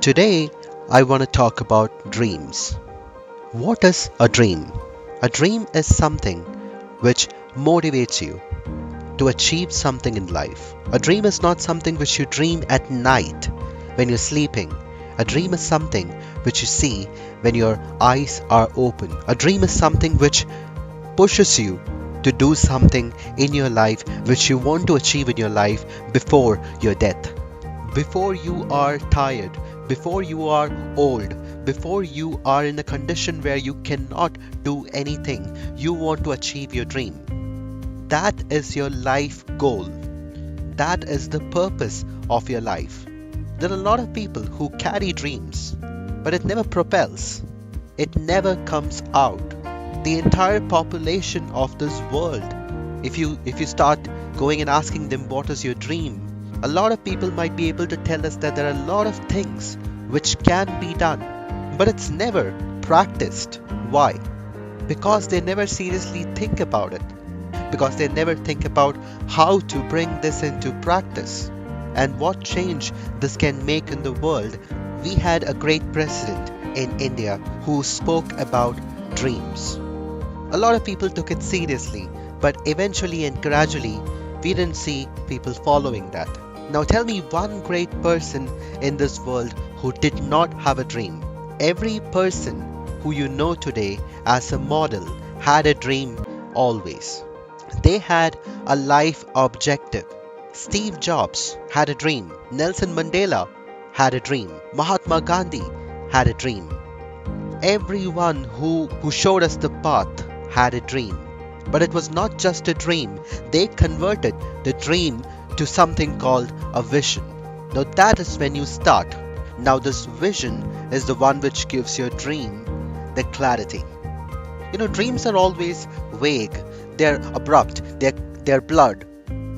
Today, I want to talk about dreams. What is a dream? A dream is something which motivates you to achieve something in life. A dream is not something which you dream at night when you're sleeping. A dream is something which you see when your eyes are open. A dream is something which pushes you to do something in your life which you want to achieve in your life before your death. Before you are tired, before you are old, before you are in a condition where you cannot do anything, you want to achieve your dream. That is your life goal. That is the purpose of your life. There are a lot of people who carry dreams, but it never propels. It never comes out. The entire population of this world, if you start going and asking them what is your dream, a lot of people might be able to tell us that there are a lot of things which can be done, but it's never practiced. Why? Because they never seriously think about it. Because they never think about how to bring this into practice and what change this can make in the world. We had a great president in India who spoke about dreams. A lot of people took it seriously, but eventually and gradually we didn't see people following that. Now tell me one great person in this world who did not have a dream. Every person who you know today as a model had a dream always. They had a life objective. Steve Jobs had a dream. Nelson Mandela had a dream. Mahatma Gandhi had a dream. Everyone who showed us the path had a dream. But it was not just a dream. They converted the dream to something called a vision. Now that is when you start. Now this vision is the one which gives your dream the clarity. Dreams are always vague. They're abrupt. They're blurred.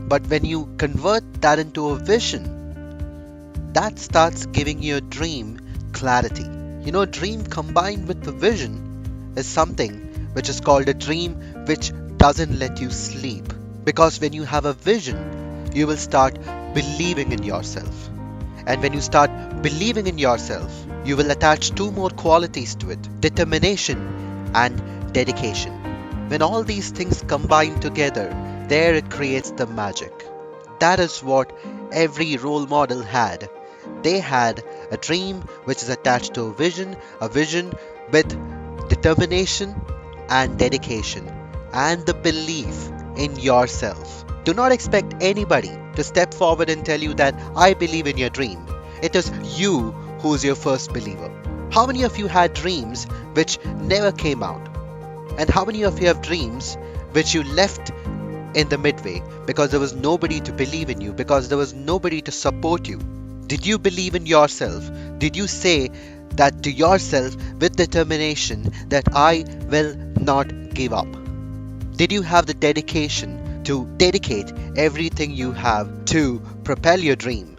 But when you convert that into a vision, that starts giving your dream clarity. A dream combined with a vision is something which is called a dream which doesn't let you sleep. Because when you have a vision, you will start believing in yourself. And when you start believing in yourself, you will attach two more qualities to it: determination and dedication. When all these things combine together, there it creates the magic. That is what every role model had. They had a dream which is attached to a vision with determination and dedication and the belief in yourself. Do not expect anybody to step forward and tell you that I believe in your dream. It is you who's your first believer. How many of you had dreams which never came out? And how many of you have dreams which you left in the midway because there was nobody to believe in you, because there was nobody to support you? Did you believe in yourself? Did you say that to yourself with determination that I will not give up? Did you have the dedication to dedicate everything you have to propel your dream,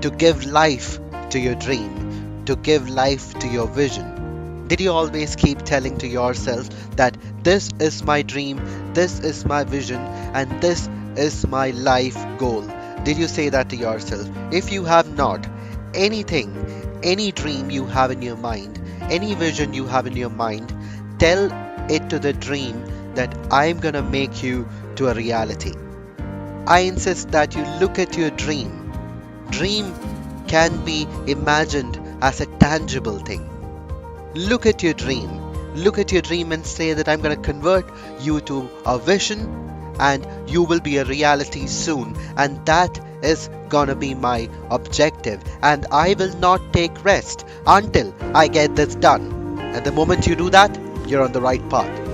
to give life to your dream, to give life to your vision? Did you always keep telling to yourself that this is my dream, this is my vision, and this is my life goal? Did you say that to yourself? If you have not, anything, any dream you have in your mind, any vision you have in your mind, tell it to the dream that I'm gonna make you to a reality. I insist that you look at your dream. Dream can be imagined as a tangible thing. Look at your dream. Look at your dream and say that I'm going to convert you to a vision and you will be a reality soon. And that is going to be my objective. And I will not take rest until I get this done. And the moment you do that, you're on the right path.